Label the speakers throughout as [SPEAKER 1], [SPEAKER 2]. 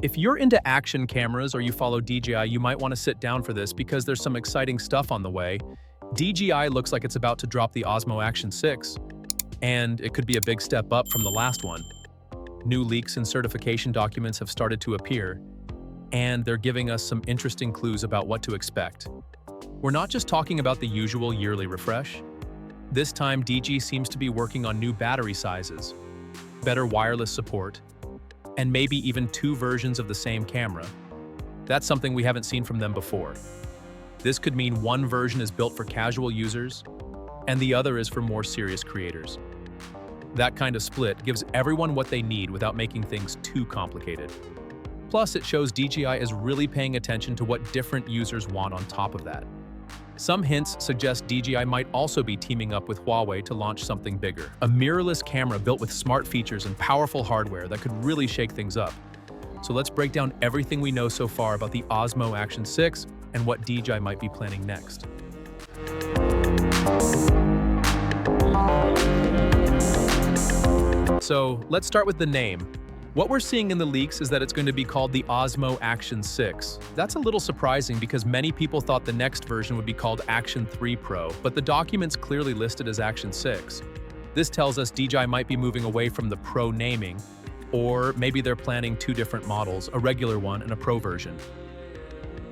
[SPEAKER 1] If you're into action cameras or you follow DJI, you might want to sit down for this because there's some exciting stuff on the way. DJI looks like it's about to drop the Osmo Action 6, and it could be a big step up from the last one. New leaks and certification documents have started to appear, and they're giving us some interesting clues about what to expect. We're not just talking about the usual yearly refresh. This time, DJI seems to be working on new battery sizes, better wireless support, and maybe even two versions of the same camera. That's something we haven't seen from them before. This could mean one version is built for casual users, and the other is for more serious creators. That kind of split gives everyone what they need without making things too complicated. Plus, it shows DJI is really paying attention to what different users want on top of that. Some hints suggest DJI might also be teaming up with Huawei to launch something bigger. A mirrorless camera built with smart features and powerful hardware that could really shake things up. So let's break down everything we know so far about the Osmo Action 6 and what DJI might be planning next. So let's start with the name. What we're seeing in the leaks is that it's going to be called the Osmo Action 6. That's a little surprising because many people thought the next version would be called Action 3 Pro, but the documents clearly listed as Action 6. This tells us DJI might be moving away from the Pro naming, or maybe they're planning two different models, a regular one and a Pro version.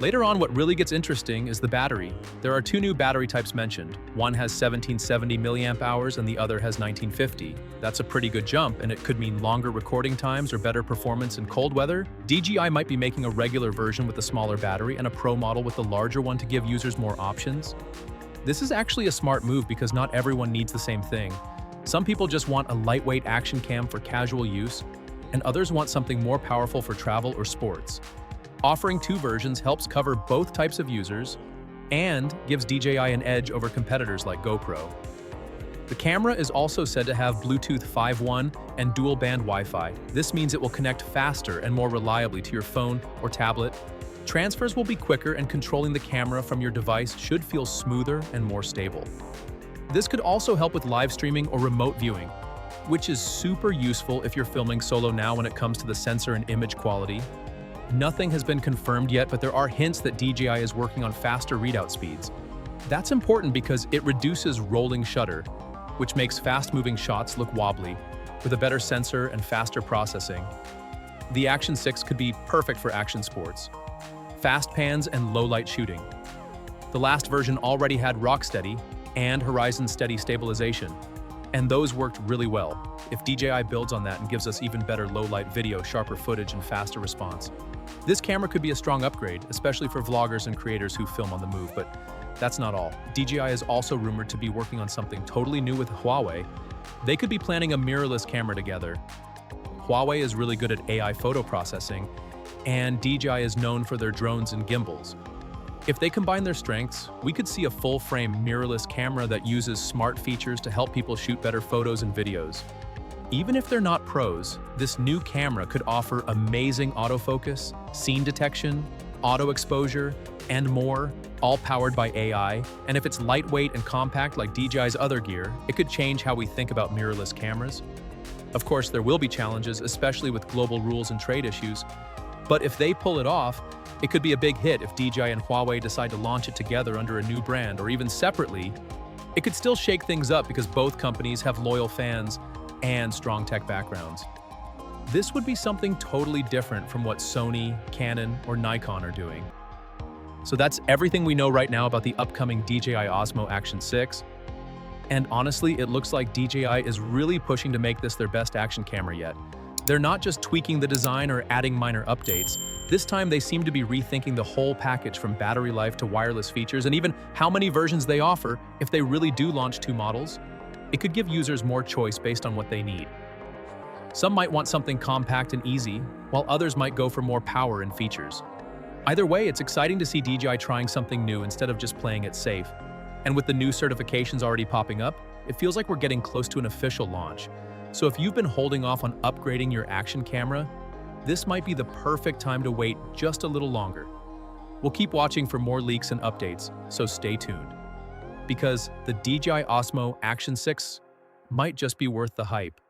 [SPEAKER 1] Later on, what really gets interesting is the battery. There are two new battery types mentioned. One has 1770 mAh and the other has 1950. That's a pretty good jump, and it could mean longer recording times or better performance in cold weather. DJI might be making a regular version with a smaller battery and a Pro model with the larger one to give users more options. This is actually a smart move because not everyone needs the same thing. Some people just want a lightweight action cam for casual use, and others want something more powerful for travel or sports. Offering two versions helps cover both types of users and gives DJI an edge over competitors like GoPro. The camera is also said to have Bluetooth 5.1 and dual-band Wi-Fi. This means it will connect faster and more reliably to your phone or tablet. Transfers will be quicker, and controlling the camera from your device should feel smoother and more stable. This could also help with live streaming or remote viewing, which is super useful if you're filming solo now when it comes to the sensor and image quality. Nothing has been confirmed yet, but there are hints that DJI is working on faster readout speeds. That's important because it reduces rolling shutter, which makes fast-moving shots look wobbly. With a better sensor and faster processing, the Action 6 could be perfect for action sports, fast pans, and low-light shooting. The last version already had rock steady and horizon steady stabilization, and those worked really well. If DJI builds on that and gives us even better low-light video, sharper footage, and faster response, this camera could be a strong upgrade, especially for vloggers and creators who film on the move. But that's not all. DJI is also rumored to be working on something totally new with Huawei. They could be planning a mirrorless camera together. Huawei is really good at AI photo processing, and DJI is known for their drones and gimbals. If they combine their strengths, we could see a full-frame mirrorless camera that uses smart features to help people shoot better photos and videos. Even if they're not pros, this new camera could offer amazing autofocus, scene detection, auto exposure, and more, all powered by AI. And if it's lightweight and compact like DJI's other gear, it could change how we think about mirrorless cameras. Of course, there will be challenges, especially with global rules and trade issues. But if they pull it off, it could be a big hit. If DJI and Huawei decide to launch it together under a new brand or even separately. It could still shake things up because both companies have loyal fans and strong tech backgrounds. This would be something totally different from what Sony, Canon, or Nikon are doing. So that's everything we know right now about the upcoming DJI Osmo Action 6. And honestly, it looks like DJI is really pushing to make this their best action camera yet. They're not just tweaking the design or adding minor updates. This time they seem to be rethinking the whole package, from battery life to wireless features and even how many versions they offer. If they really do launch two models, it could give users more choice based on what they need. Some might want something compact and easy, while others might go for more power and features. Either way, it's exciting to see DJI trying something new instead of just playing it safe. And with the new certifications already popping up, it feels like we're getting close to an official launch. So if you've been holding off on upgrading your action camera, this might be the perfect time to wait just a little longer. We'll keep watching for more leaks and updates, so stay tuned. Because the DJI Osmo Action 6 might just be worth the hype.